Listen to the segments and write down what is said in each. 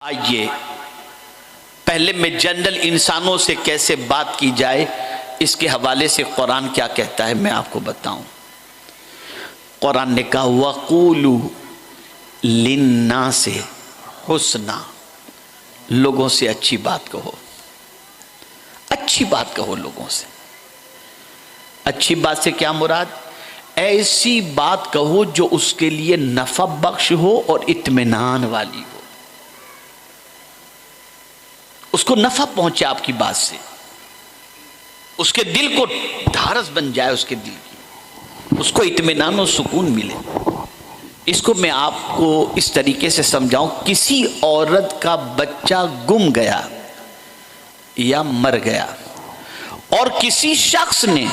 آئیے پہلے میں جنرل انسانوں سے کیسے بات کی جائے اس کے حوالے سے قرآن کیا کہتا ہے میں آپ کو بتاؤں۔ قرآن نے کہا وَقُولُوا لِلنَّاسِ حُسْنًا، لوگوں سے اچھی بات کہو، اچھی بات کہو لوگوں سے۔ اچھی بات سے کیا مراد؟ ایسی بات کہو جو اس کے لیے نفع بخش ہو اور اطمینان والی ہو، اس کو نفع پہنچے آپ کی بات سے، اس کے دل کو ڈھارس بن جائے، اس کے دل کی اس کو اطمینان و سکون ملے۔ اس کو میں آپ کو اس طریقے سے سمجھاؤں، کسی عورت کا بچہ گم گیا یا مر گیا اور کسی شخص نے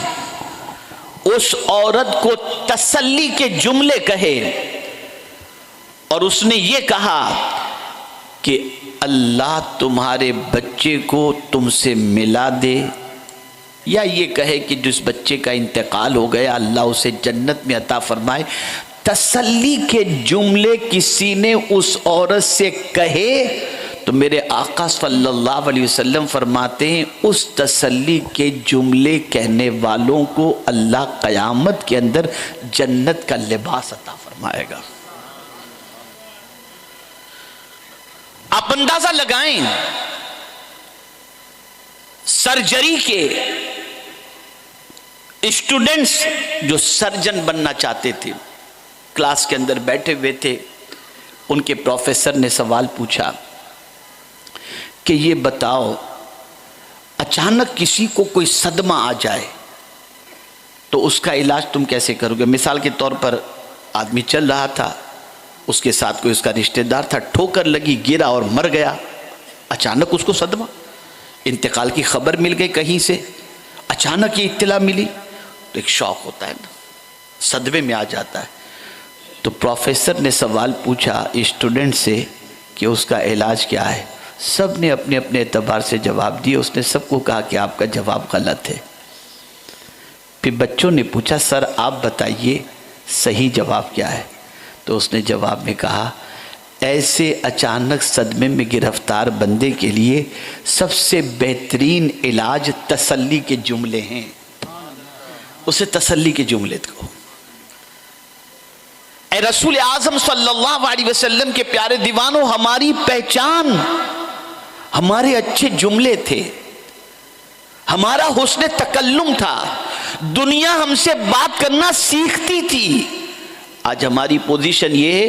اس عورت کو تسلی کے جملے کہے اور اس نے یہ کہا کہ اللہ تمہارے بچے کو تم سے ملا دے، یا یہ کہے کہ جس بچے کا انتقال ہو گیا اللہ اسے جنت میں عطا فرمائے، تسلی کے جملے کسی نے اس عورت سے کہے تو میرے آقا صلی اللہ علیہ وسلم فرماتے ہیں اس تسلی کے جملے کہنے والوں کو اللہ قیامت کے اندر جنت کا لباس عطا فرمائے گا۔ آپ اندازہ لگائیں، سرجری کے اسٹوڈنٹس جو سرجن بننا چاہتے تھے کلاس کے اندر بیٹھے ہوئے تھے، ان کے پروفیسر نے سوال پوچھا کہ یہ بتاؤ اچانک کسی کو کوئی صدمہ آ جائے تو اس کا علاج تم کیسے کرو گے؟ مثال کے طور پر آدمی چل رہا تھا، اس کے ساتھ کوئی اس کا رشتہ دار تھا، ٹھوکر لگی، گرا اور مر گیا، اچانک اس کو صدمہ، انتقال کی خبر مل گئی کہیں سے، اچانک یہ اطلاع ملی تو ایک شوق ہوتا ہے نا، صدمے میں آ جاتا ہے۔ تو پروفیسر نے سوال پوچھا اسٹوڈنٹ سے کہ اس کا علاج کیا ہے؟ سب نے اپنے اپنے اعتبار سے جواب دیے، اس نے سب کو کہا کہ آپ کا جواب غلط ہے۔ پھر بچوں نے پوچھا سر آپ بتائیے صحیح جواب کیا ہے؟ تو اس نے جواب میں کہا ایسے اچانک صدمے میں گرفتار بندے کے لیے سب سے بہترین علاج تسلی کے جملے ہیں، اسے تسلی کے جملے کو۔ اے رسول اعظم صلی اللہ علیہ وسلم کے پیارے دیوانوں، ہماری پہچان ہمارے اچھے جملے تھے، ہمارا حسن تکلم تھا، دنیا ہم سے بات کرنا سیکھتی تھی۔ آج ہماری پوزیشن یہ ہے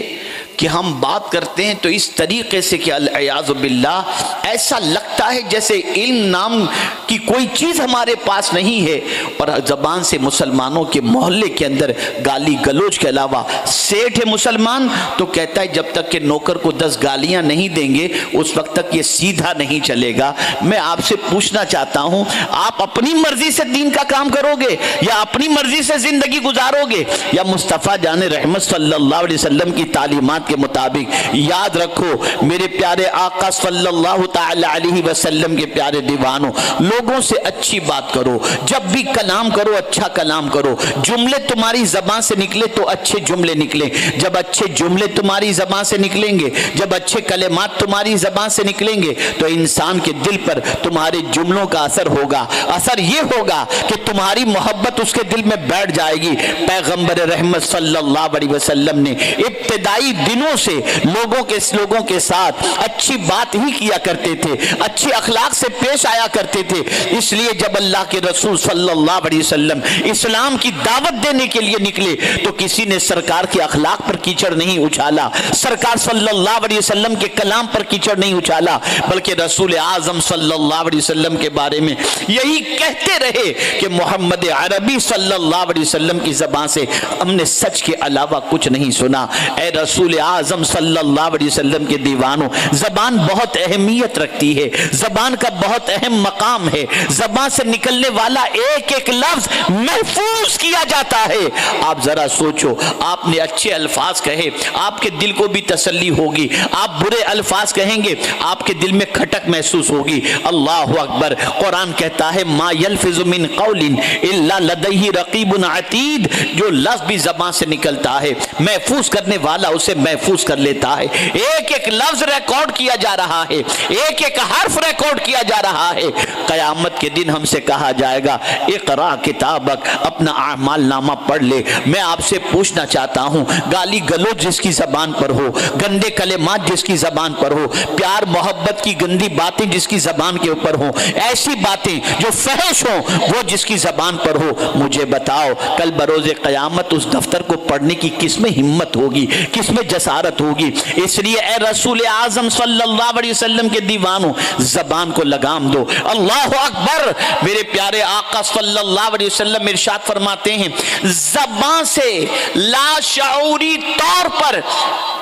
کہ ہم بات کرتے ہیں تو اس طریقے سے کہ العیاذ باللہ ایسا لگتا ہے جیسے علم نام کی کوئی چیز ہمارے پاس نہیں ہے، اور زبان سے مسلمانوں کے محلے کے اندر گالی گلوچ کے علاوہ، سیٹھ ہے مسلمان تو کہتا ہے جب تک کہ نوکر کو 10 گالیاں نہیں دیں گے اس وقت تک یہ سیدھا نہیں چلے گا۔ میں آپ سے پوچھنا چاہتا ہوں آپ اپنی مرضی سے دین کا کام کرو گے یا اپنی مرضی سے زندگی گزارو گے، یا مصطفیٰ جان رحمت صلی اللہ علیہ وسلم کی تعلیمات کے مطابق؟ یاد رکھو میرے پیارے آقا صلی اللہ تعالی علیہ وسلم کے پیارے دیوانوں، لوگوں سے اچھی بات کرو، جب بھی کلام کرو اچھا کلام کرو، جملے تمہاری زبان سے نکلے تو اچھے جملے نکلیں، جب اچھے جملے تمہاری زبان سے نکلیں گے، جب اچھے کلمات تمہاری زبان سے نکلیں گے تو انسان کے دل پر تمہارے جملوں کا اثر ہوگا، اثر یہ ہوگا کہ تمہاری محبت اس کے دل میں بیٹھ جائے گی۔ پیغمبر رحمت صلی اللہ علیہ وسلم نے ابتدائی دنوں سے لوگوں کے ساتھ اچھی بات ہی کیا کرتے تھے، اچھے اخلاق سے پیش آیا کرتے تھے، اس لیے جب اللہ کے رسول صلی اللہ علیہ وسلم اسلام کی دعوت دینے کے لیے نکلے تو کسی نے سرکار کے اخلاق پر کیچڑ نہیں اچھالا، سرکار صلی اللہ علیہ وسلم کے کلام پر کیچڑ نہیں اچھالا، بلکہ رسول اعظم صلی اللہ علیہ وسلم کے بارے میں یہی کہتے رہے کہ محمد عربی صلی اللہ علیہ وسلم کی زبان سے ہم نے سچ کے علاوہ کچھ نہیں سنا۔ اے رسول اعظم صلی اللہ علیہ وسلم کے دیوانوں، زبان بہت اہمیت رکھتی ہے، زبان کا بہت اہم مقام ہے، زبان سے نکلنے والا ایک ایک لفظ محفوظ کیا جاتا ہے۔ آپ ذرا سوچو، آپ نے اچھے الفاظ کہے آپ کے دل کو بھی تسلی ہوگی، آپ برے الفاظ کہیں گے آپ کے دل میں کھٹک محسوس ہوگی۔ اللہ اکبر، قرآن کہتا ہے ما یلفظ من قول الا لدیہ رقیب عتید، جو لفظ بھی زبان سے نکلتا ہے محفوظ کرنے والا اسے محفوظ محفوظ کر لیتا ہے. ایک ایک لفظ ریکارڈ کیا جا رہا ہے, ایک ایک حرف ریکارڈ کیا جا رہا ہے. قیامت کے دن ہم سے کہا جائے گا اقرا کتابک, اپنا اعمال نامہ پڑھ لے. میں آپ سے پوچھنا چاہتا ہوں, گالی گلوچ جس کی زبان پر ہو, گندے کلمات جس کی زبان پر ہو, پیار محبت کی گندی باتیں جس کی زبان کے اوپر ہوں, ایسی باتیں جو فحش ہوں وہ جس کی زبان پر ہو, مجھے بتاؤ کل بروز قیامت اس دفتر کو پڑھنے کی کس میں ہمت ہوگی, کس میں جسارت ہوگی؟ اس لیے اے رسول اعظم صلی اللہ علیہ وسلم کے دیوانوں, زبان کو لگام دو. اللہ اکبر. میرے پیارے آقا صلی اللہ علیہ وسلم ارشاد فرماتے ہیں, زبان سے لاشعوری طور پر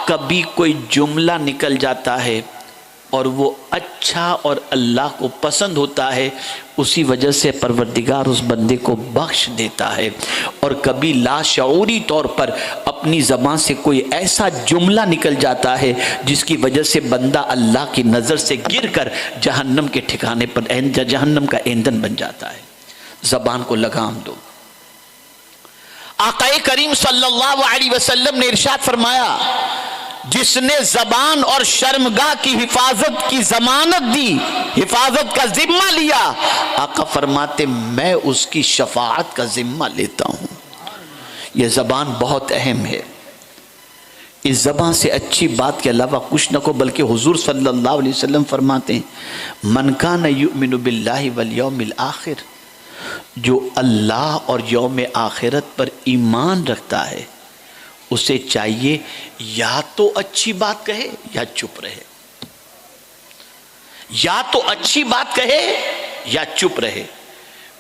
کبھی کوئی جملہ نکل جاتا ہے اور وہ اچھا اور اللہ کو پسند ہوتا ہے, اسی وجہ سے پروردگار اس بندے کو بخش دیتا ہے. اور کبھی لاشعوری طور پر اپنی زبان سے کوئی ایسا جملہ نکل جاتا ہے جس کی وجہ سے بندہ اللہ کی نظر سے گر کر جہنم کے ٹھکانے پر جہنم کا ایندھن بن جاتا ہے. زبان کو لگام دو. آقا کریم صلی اللہ علیہ وسلم نے ارشاد فرمایا, جس نے زبان اور شرمگاہ کی حفاظت کی ضمانت دی, حفاظت کا ذمہ لیا, آقا فرماتے میں اس کی شفاعت کا ذمہ لیتا ہوں. یہ زبان بہت اہم ہے. اس زبان سے اچھی بات کے علاوہ کچھ نہ کو, بلکہ حضور صلی اللہ علیہ وسلم فرماتے ہیں من کان یؤمن باللہ والیوم الآخر, جو اللہ اور یوم آخرت پر ایمان رکھتا ہے اسے چاہیے یا تو اچھی بات کہے یا چپ رہے, یا تو اچھی بات کہے یا چپ رہے.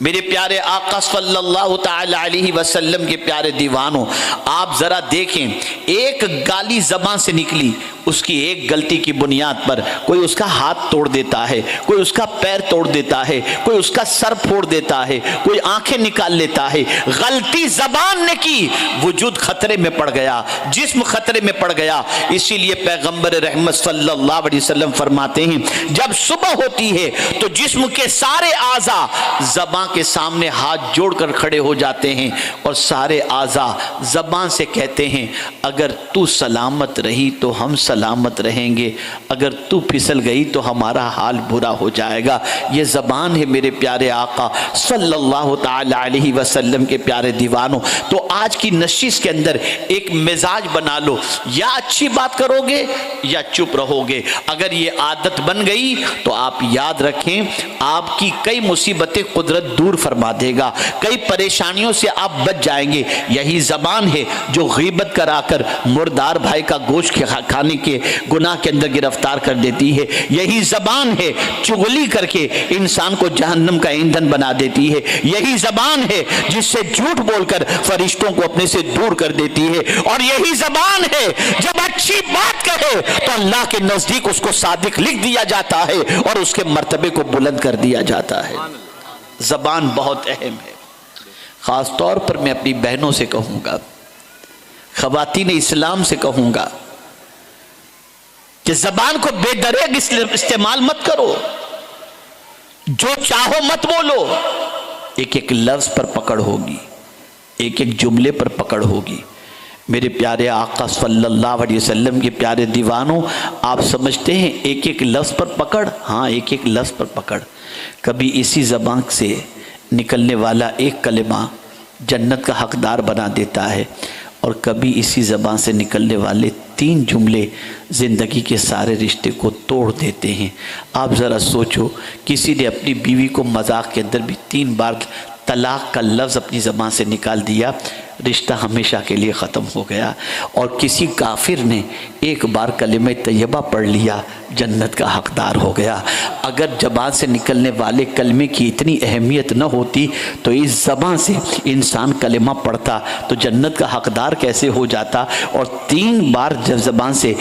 میرے پیارے آقا صلی اللہ تعالی علیہ وسلم کے پیارے دیوانوں, آپ ذرا دیکھیں, ایک گالی زبان سے نکلی, اس کی ایک غلطی کی بنیاد پر کوئی اس کا ہاتھ توڑ دیتا ہے, کوئی اس کا پیر توڑ دیتا ہے, کوئی اس کا سر پھوڑ دیتا ہے, کوئی آنکھیں نکال لیتا ہے. غلطی زبان نے کی, وجود خطرے میں پڑ گیا, جسم خطرے میں پڑ گیا. اسی لیے پیغمبر رحمت صلی اللہ علیہ وسلم فرماتے ہیں جب صبح ہوتی ہے تو جسم کے سارے اعضاء زبان کے سامنے ہاتھ جوڑ کر کھڑے ہو جاتے ہیں اور سارے اعضاء زبان سے کہتے ہیں اگر تو سلامت رہی تو ہم سلامت رہیں گے, اگر تو پھسل گئی تو ہمارا حال برا ہو جائے گا. یہ زبان ہے میرے پیارے آقا صلی اللہ تعالی علیہ وسلم کے پیارے دیوانوں. تو آج کی نشست کے اندر ایک مزاج بنا لو, یا اچھی بات کرو گے یا چپ رہو گے. اگر یہ عادت بن گئی تو آپ یاد رکھیں آپ کی کئی مصیبتیں قدرت دور فرما دے گا, کئی پریشانیوں سے آپ بچ جائیں گے. یہی زبان ہے جو غیبت کرا کر مردار بھائی کا گوشت کھانے کے گناہ کے اندر گرفتار کر دیتی ہے. یہی زبان ہے چغلی کر کے انسان کو جہنم کا ایندھن بنا دیتی ہے. یہی زبان ہے جس سے جھوٹ بول کر فرشتوں کو اپنے سے دور کر دیتی ہے. اور یہی زبان ہے جب اچھی بات کہے تو اللہ کے نزدیک اس کو صادق لکھ دیا جاتا ہے اور اس کے مرتبے کو بلند کر دیا جاتا ہے. زبان بہت اہم ہے. خاص طور پر میں اپنی بہنوں سے کہوں گا, خواتین اسلام سے کہوں گا کہ زبان کو بے دریغ استعمال مت کرو, جو چاہو مت بولو. ایک ایک لفظ پر پکڑ ہوگی, ایک ایک جملے پر پکڑ ہوگی. میرے پیارے آقا صلی اللہ علیہ وسلم کے پیارے دیوانوں, آپ سمجھتے ہیں ایک ایک لفظ پر پکڑ؟ ہاں, ایک ایک لفظ پر پکڑ. کبھی اسی زبان سے نکلنے والا ایک کلمہ جنت کا حقدار بنا دیتا ہے, اور کبھی اسی زبان سے نکلنے والے 3 جملے زندگی کے سارے رشتے کو توڑ دیتے ہیں. آپ ذرا سوچو, کسی نے اپنی بیوی کو مذاق کے اندر بھی 3 بار طلاق کا لفظ اپنی زبان سے نکال دیا, رشتہ ہمیشہ کے لیے ختم ہو گیا. اور کسی کافر نے ایک بار کلمہ طیبہ پڑھ لیا, جنت کا حقدار ہو گیا. اگر زبان سے نکلنے والے کلمے کی اتنی اہمیت نہ ہوتی تو اس زبان سے انسان کلمہ پڑھتا تو جنت کا حقدار کیسے ہو جاتا. اور 3 بار جب زبان سے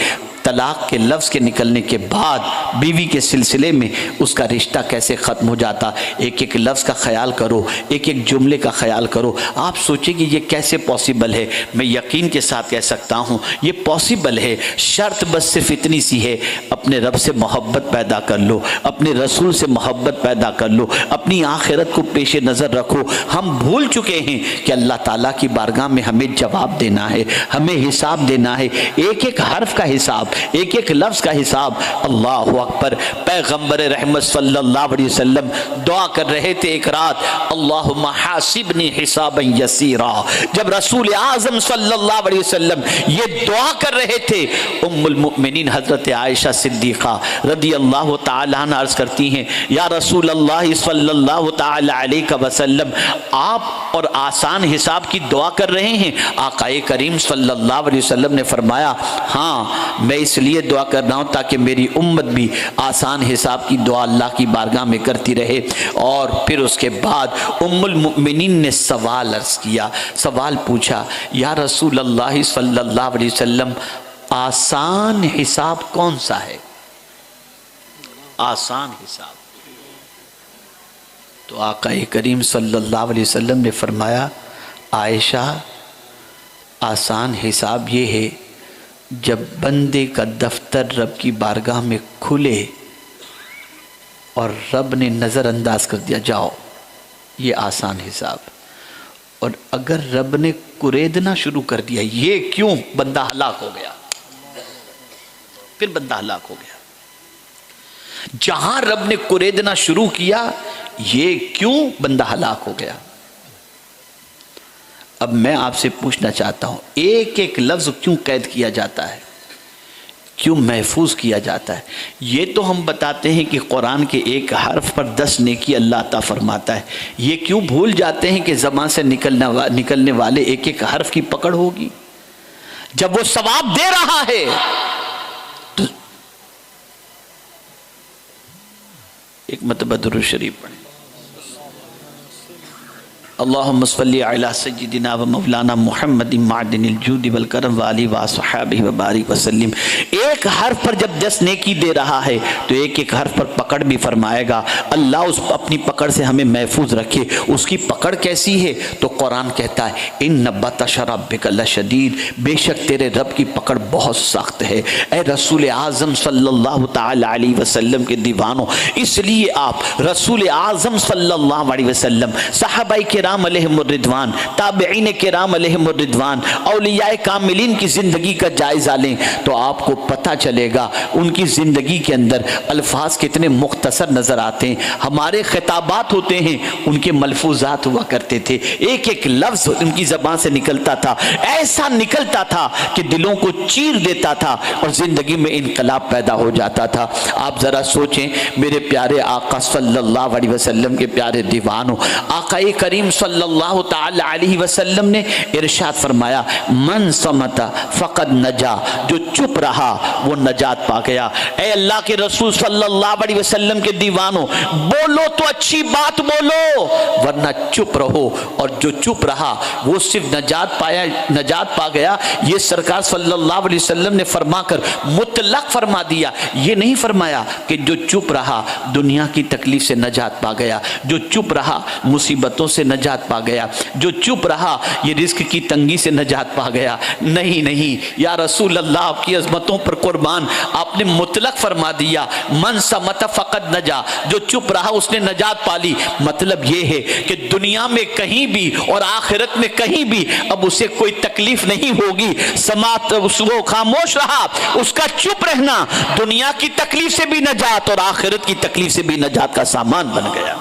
طلاق کے لفظ کے نکلنے کے بعد بیوی کے سلسلے میں اس کا رشتہ کیسے ختم ہو جاتا. ایک ایک لفظ کا خیال کرو, ایک ایک جملے کا خیال کرو. آپ سوچیں کہ یہ کیسے پاسبل ہے. میں یقین کے ساتھ کہہ سکتا ہوں یہ پاسبل ہے. شرط بس صرف اتنی سی ہے, اپنے رب سے محبت پیدا کر لو, اپنے رسول سے محبت پیدا کر لو, اپنی آخرت کو پیش نظر رکھو. ہم بھول چکے ہیں کہ اللہ تعالیٰ کی بارگاہ میں ہمیں جواب دینا ہے, ہمیں حساب دینا ہے, ایک ایک حرف کا حساب, ایک ایک لفظ کا حساب. اللہ اکبر. پیغمبر رحمت صلی اللہ علیہ وسلم دعا کر رہے تھے ایک رات, اللہم حاسبنی حسابا یسیرا. جب رسول اعظم صلی اللہ علیہ وسلم یہ دعا کر رہے تھے, ام المؤمنین حضرت عائشہ صدیقہ رضی اللہ تعالیٰ عنہ عرض کرتی ہیں, یا رسول اللہ صلی اللہ تعالی علیہ وسلم, آپ اور آسان حساب کی دعا کر رہے ہیں. آقا کریم صلی اللہ علیہ وسلم نے فرمایا, ہاں میں اس لیے دعا کر رہا ہوں تاکہ میری امت بھی آسان حساب کی دعا اللہ کی بارگاہ میں کرتی رہے. اور پھر اس کے بعد ام المؤمنین نے سوال عرض کیا, سوال پوچھا, یا رسول اللہ صلی اللہ علیہ وسلم آسان حساب کون سا ہے؟ آسان حساب. تو آقا کریم صلی اللہ علیہ وسلم نے فرمایا, عائشہ آسان حساب یہ ہے جب بندے کا دفتر رب کی بارگاہ میں کھلے اور رب نے نظر انداز کر دیا, جاؤ, یہ آسان حساب. اور اگر رب نے کریدنا شروع کر دیا, یہ کیوں, بندہ ہلاک ہو گیا, پھر بندہ ہلاک ہو گیا. جہاں رب نے کریدنا شروع کیا, یہ کیوں, بندہ ہلاک ہو گیا. اب میں آپ سے پوچھنا چاہتا ہوں, ایک ایک لفظ کیوں قید کیا جاتا ہے, کیوں محفوظ کیا جاتا ہے؟ یہ تو ہم بتاتے ہیں کہ قرآن کے ایک حرف پر 10 نیکی اللہ عطا فرماتا ہے. یہ کیوں بھول جاتے ہیں کہ زبان سے نکلنے والے ایک ایک حرف کی پکڑ ہوگی؟ جب وہ ثواب دے رہا ہے تو ایک مرتبہ درود شریف پڑھیں. اللہم صلی علی سیدنا و مولانا محمد معدن الجود والکرم والی واصحابہ وبارک وسلم. ایک حرف پر جب 10 نیکی دے رہا ہے تو ایک ایک حرف پر پکڑ بھی فرمائے گا. اللہ اس اپنی پکڑ سے ہمیں محفوظ رکھے. اس کی پکڑ کیسی ہے تو قرآن کہتا ہے, ان بطش ربک لشدید, بے شک تیرے رب کی پکڑ بہت سخت ہے. اے رسول اعظم صلی اللہ تعالی علیہ وسلم کے دیوانوں, اس لیے آپ رسول اعظم صلی اللہ علیہ وسلم, صحابہ کرام علیہم الرضوان, تابعین کرام علیہم الرضوان, اولیاء کاملین کی زندگی کا جائزہ لیں تو آپ کو پتہ چلے گا ان کی زندگی کے اندر الفاظ کتنے مختصر نظر آتے ہیں. ہمارے خطابات ہوتے ہیں, ان کے ملفوظات ہوا کرتے تھے, ایک ایک لفظ ان کی زبان سے نکلتا تھا, ایسا نکلتا تھا کہ دلوں کو چیر دیتا تھا اور زندگی میں انقلاب پیدا ہو جاتا تھا. آپ ذرا سوچیں میرے پیارے آقا صلی اللہ علیہ وسلم کے پیارے دیوانوں, آقا کریم صلی اللہ تعالی علیہ وسلم نے ارشاد فرمایا, من صمت فقد نجا, جو چپ رہا وہ نجات پا گیا. اے اللہ کے رسول صلی اللہ علیہ وسلم کے دیوانوں, بولو تو اچھی بات بولو, ورنہ چپ رہو. اور جو چپ رہا وہ صرف نجات پا گیا. یہ سرکار صلی اللہ علیہ وسلم نے فرما کر مطلق فرما دیا, یہ نہیں فرمایا کہ جو چپ رہا دنیا کی تکلیف سے نجات پا گیا, جو چپ رہا مصیبتوں سے نجات پا گیا, جو چپ رہا یہ رزق کی تنگی سے نجات پا گیا. نہیں نہیں یا رسول اللہ, آپ کی عظمتوں پر قربان, آپ نے مطلق فرما دیا, من صمت فقد نجا, جو چپ رہا اس نے نجات پا لی. مطلب یہ ہے کہ دنیا میں کہیں بھی اور آخرت میں کہیں بھی اب اسے کوئی تکلیف نہیں ہوگی. سماعت وہ خاموش رہا, اس کا چپ رہنا دنیا کی تکلیف سے بھی نجات اور آخرت کی تکلیف سے بھی نجات کا سامان بن گیا.